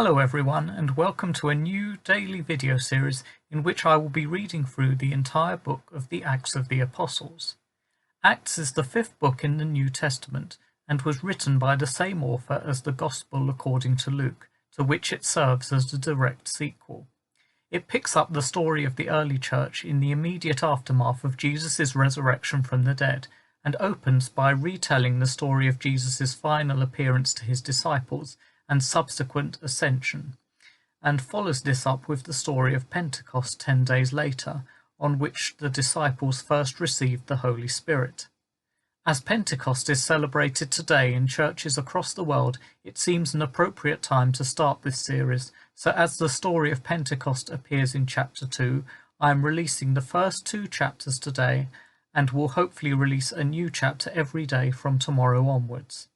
Hello everyone, and welcome to a new daily video series in which I will be reading through the entire book of the Acts of the Apostles. Acts is the fifth book in the New Testament and was written by the same author as the Gospel according to Luke, to which it serves as the direct sequel. It picks up the story of the early church in the immediate aftermath of Jesus' resurrection from the dead, and opens by retelling the story of Jesus' final appearance to his disciples and subsequent ascension, and follows this up with the story of Pentecost 10 days later, on which the disciples first received the Holy Spirit. As Pentecost is celebrated today in churches across the world, it seems an appropriate time to start this series, so as the story of Pentecost appears in chapter 2, I am releasing the first 2 chapters today, and will hopefully release a new chapter every day from tomorrow onwards.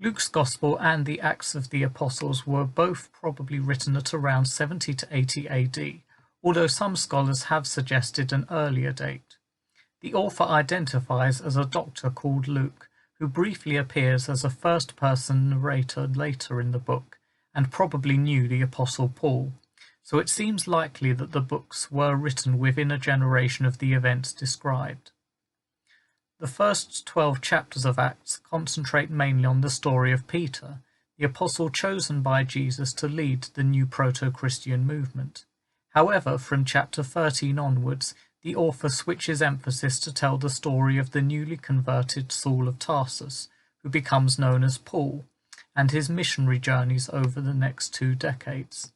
Luke's Gospel and the Acts of the Apostles were both probably written at around 70 to 80 AD, although some scholars have suggested an earlier date. The author identifies as a doctor called Luke, who briefly appears as a first-person narrator later in the book, and probably knew the Apostle Paul, so it seems likely that the books were written within a generation of the events described. The first 12 chapters of Acts concentrate mainly on the story of Peter, the apostle chosen by Jesus to lead the new proto-Christian movement. However, from chapter 13 onwards, the author switches emphasis to tell the story of the newly converted Saul of Tarsus, who becomes known as Paul, and his missionary journeys over the next 2 decades.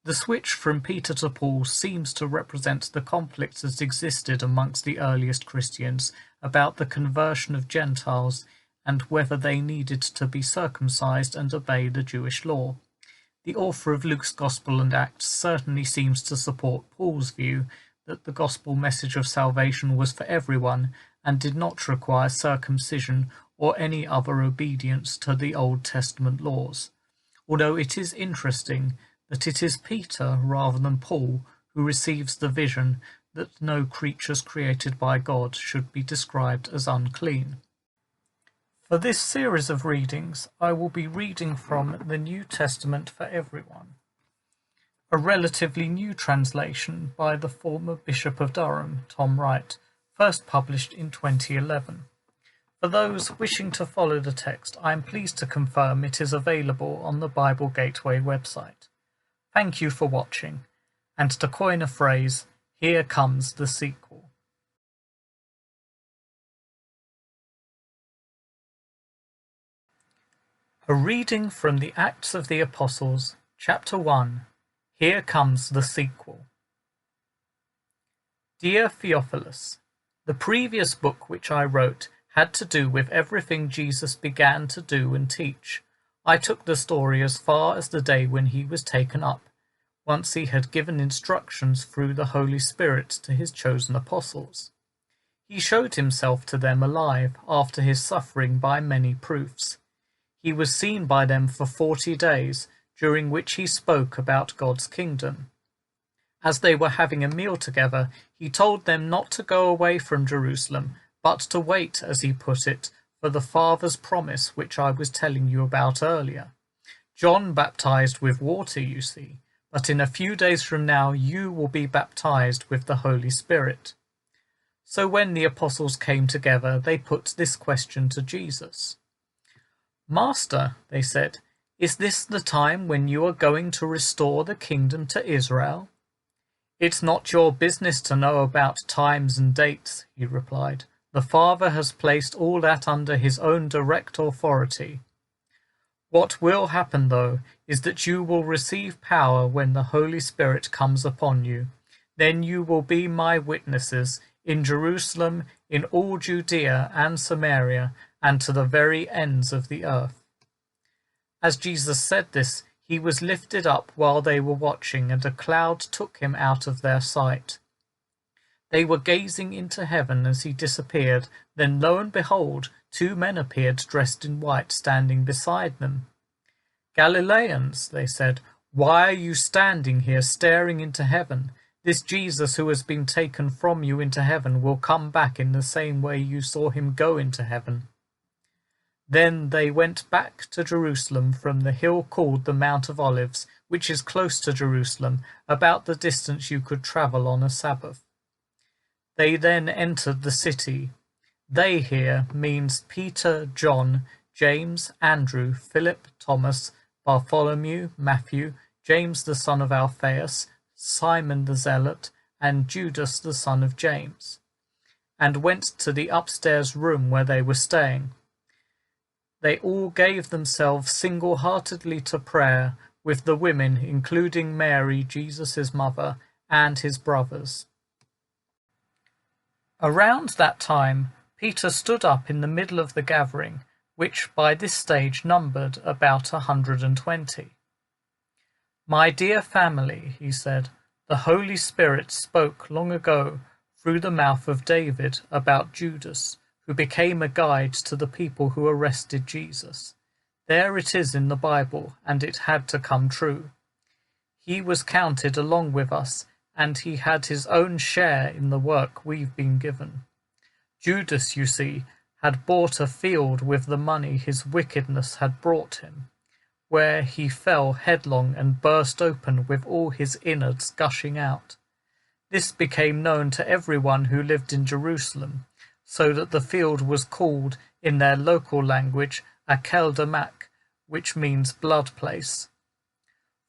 The switch from Peter to Paul seems to represent the conflicts that existed amongst the earliest Christians about the conversion of Gentiles and whether they needed to be circumcised and obey the Jewish law. The author of Luke's Gospel and Acts certainly seems to support Paul's view that the gospel message of salvation was for everyone and did not require circumcision or any other obedience to the Old Testament laws, although it is interesting that it is Peter rather than Paul who receives the vision that no creatures created by God should be described as unclean. For this series of readings, I will be reading from the New Testament for Everyone, a relatively new translation by the former Bishop of Durham, Tom Wright, first published in 2011. For those wishing to follow the text, I am pleased to confirm it is available on the Bible Gateway website. Thank you for watching, and to coin a phrase, here comes the sequel. A reading from the Acts of the Apostles, Chapter 1, Here Comes the Sequel. Dear Theophilus, the previous book which I wrote had to do with everything Jesus began to do and teach. I took the story as far as the day when he was taken up, once he had given instructions through the Holy Spirit to his chosen apostles. He showed himself to them alive after his suffering by many proofs. He was seen by them for 40 days, during which he spoke about God's kingdom. As they were having a meal together, he told them not to go away from Jerusalem, but to wait, as he put it, for the Father's promise which I was telling you about earlier. John baptized with water, you see, but in a few days from now you will be baptized with the Holy Spirit. So when the apostles came together, they put this question to Jesus. Master, they said, is this the time when you are going to restore the kingdom to Israel? It's not your business to know about times and dates, he replied. The Father has placed all that under his own direct authority. What will happen, though, is that you will receive power when the Holy Spirit comes upon you. Then you will be my witnesses in Jerusalem, in all Judea and Samaria, and to the very ends of the earth. As Jesus said this, he was lifted up while they were watching, and a cloud took him out of their sight. They were gazing into heaven as he disappeared. Then lo and behold, 2 men appeared dressed in white, standing beside them. Galileans, they said, why are you standing here staring into heaven? This Jesus who has been taken from you into heaven will come back in the same way you saw him go into heaven. Then they went back to Jerusalem from the hill called the Mount of Olives, which is close to Jerusalem, about the distance you could travel on a Sabbath. They then entered the city. They here means Peter, John, James, Andrew, Philip, Thomas, Bartholomew, Matthew, James the son of Alphaeus, Simon the Zealot, and Judas the son of James, and went to the upstairs room where they were staying. They all gave themselves single-heartedly to prayer with the women, including Mary, Jesus' mother, and his brothers. Around that time, Peter stood up in the middle of the gathering, which by this stage numbered about 120. "My dear family," he said, "the Holy Spirit spoke long ago through the mouth of David about Judas, who became a guide to the people who arrested Jesus. There it is in the Bible, and it had to come true. He was counted along with us, and he had his own share in the work we've been given. Judas, you see, had bought a field with the money his wickedness had brought him, where he fell headlong and burst open with all his innards gushing out. This became known to everyone who lived in Jerusalem, so that the field was called, in their local language, Akeldamak, which means blood place.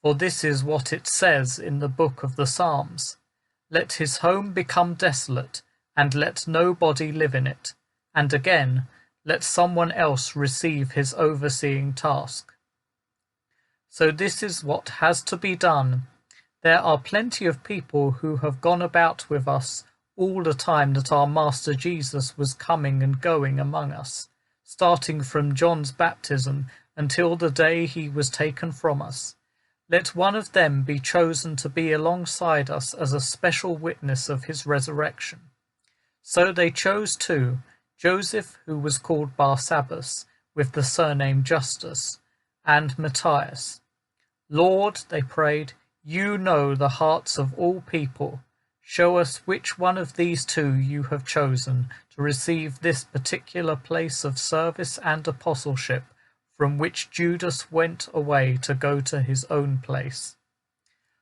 For this is what it says in the book of the Psalms, 'Let his home become desolate, and let nobody live in it,' and again, 'Let someone else receive his overseeing task.' So this is what has to be done. There are plenty of people who have gone about with us all the time that our Master Jesus was coming and going among us, starting from John's baptism until the day he was taken from us. Let one of them be chosen to be alongside us as a special witness of his resurrection." So they chose two, Joseph, who was called Barsabbas, with the surname Justus, and Matthias. "Lord," they prayed, "you know the hearts of all people. Show us which one of these two you have chosen to receive this particular place of service and apostleship from which Judas went away to go to his own place."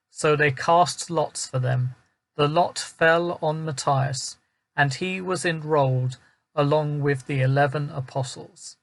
So they cast lots for them. The lot fell on Matthias, and he was enrolled along with the 11 apostles.